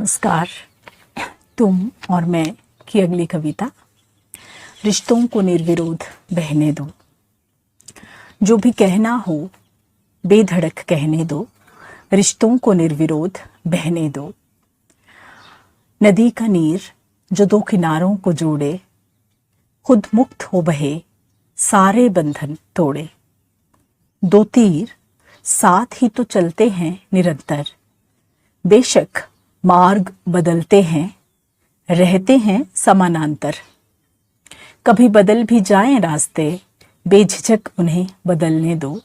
नमस्कार। तुम और मैं की अगली कविता, रिश्तों को निर्विरोध बहने दो। जो भी कहना हो बेधड़क कहने दो, रिश्तों को निर्विरोध बहने दो। नदी का नीर जो दो किनारों को जोड़े, खुद मुक्त हो बहे सारे बंधन तोड़े। दो तीर साथ ही तो चलते हैं निरंतर, बेशक मार्ग बदलते हैं, रहते हैं समानांतर। कभी बदल भी जाएं रास्ते, बेझिझक उन्हें बदलने दो।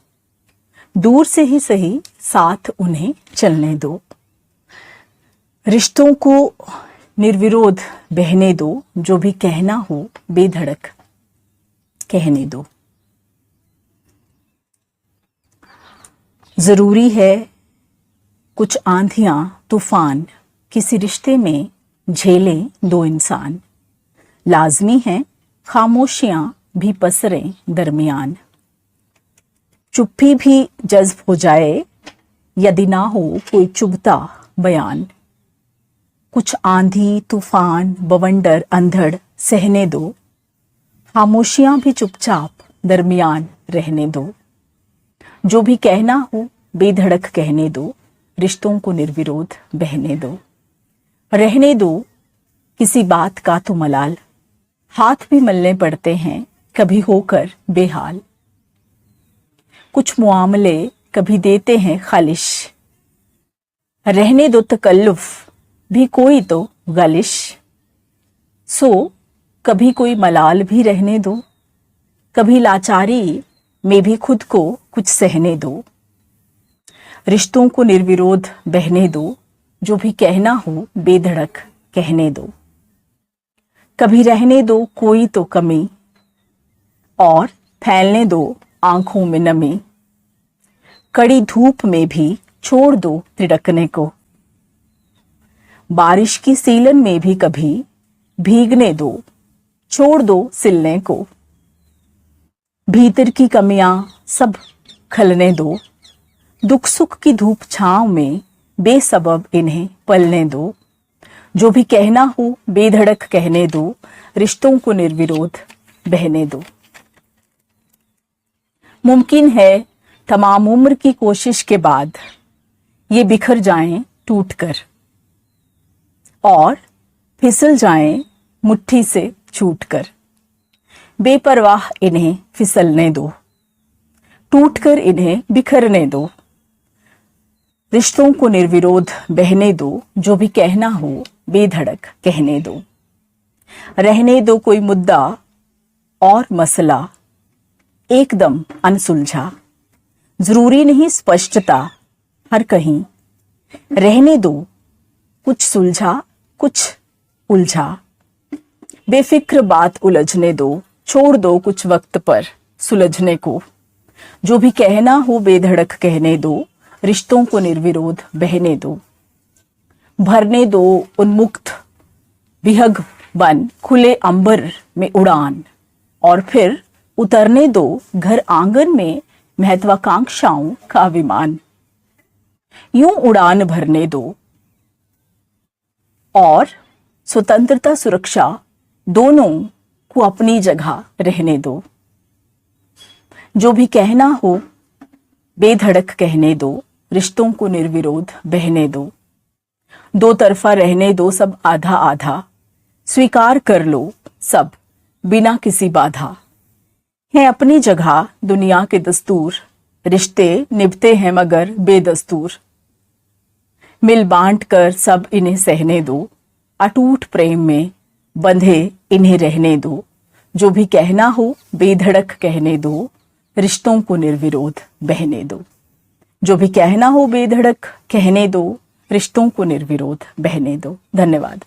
दूर से ही सही साथ उन्हें चलने दो। रिश्तों को निर्विरोध बहने दो। जो भी कहना हो बेधड़क कहने दो। जरूरी है कुछ आंधियां तूफान किसी रिश्ते में झेलें दो इंसान। लाजमी है खामोशियां भी पसरें दरमियान। चुप्पी भी जज्ब हो जाए यदि ना हो कोई चुभता बयान। कुछ आंधी तूफान बवंडर अंधड़ सहने दो। खामोशियां भी चुपचाप दरमियान रहने दो। जो भी कहना हो बेधड़क कहने दो। रिश्तों को निर्विरोध बहने दो। रहने दो किसी बात का तो मलाल, हाथ भी मलने पड़ते हैं कभी होकर बेहाल। कुछ मुआमले कभी देते हैं खालिश, रहने दो तकल्लुफ भी कोई तो गलिश। सो कभी कोई मलाल भी रहने दो, कभी लाचारी में भी खुद को कुछ सहने दो। रिश्तों को निर्विरोध बहने दो। जो भी कहना हो बेधड़क कहने दो। कभी रहने दो कोई तो कमी, और फैलने दो आंखों में नमी। कड़ी धूप में भी छोड़ दो तिड़कने को। बारिश की सीलन में भी कभी भीगने दो, छोड़ दो सिलने को। भीतर की कमियां सब खलने दो। दुख सुख की धूप छांव में बेसबब इन्हें पलने दो। जो भी कहना हो बेधड़क कहने दो। रिश्तों को निर्विरोध बहने दो। मुमकिन है तमाम उम्र की कोशिश के बाद ये बिखर जाएं टूटकर, और फिसल जाएं मुट्ठी से छूटकर। बेपरवाह इन्हें फिसलने दो, टूटकर इन्हें बिखरने दो। रिश्तों को निर्विरोध बहने दो। जो भी कहना हो बेधड़क कहने दो। रहने दो कोई मुद्दा और मसला एकदम अनसुलझा। जरूरी नहीं स्पष्टता हर कहीं, रहने दो कुछ सुलझा कुछ उलझा। बेफिक्र बात उलझने दो, छोड़ दो कुछ वक्त पर सुलझने को। जो भी कहना हो बेधड़क कहने दो। रिश्तों को निर्विरोध बहने दो। भरने दो उन्मुक्त विहग बन खुले अंबर में उड़ान, और फिर उतरने दो घर आंगन में महत्वाकांक्षाओं का विमान। यूं उड़ान भरने दो और स्वतंत्रता सुरक्षा दोनों को अपनी जगह रहने दो। जो भी कहना हो बेधड़क कहने दो। रिश्तों को निर्विरोध बहने दो। दो तरफा रहने दो सब आधा आधा। स्वीकार कर लो सब बिना किसी बाधा। है अपनी जगह दुनिया के दस्तूर, रिश्ते निभते हैं मगर बेदस्तूर। मिल बांट कर सब इन्हें सहने दो। अटूट प्रेम में बंधे इन्हें रहने दो। जो भी कहना हो बेधड़क कहने दो। रिश्तों को निर्विरोध बहने दो। जो भी कहना हो बेधड़क कहने दो। रिश्तों को निर्विरोध बहने दो। धन्यवाद।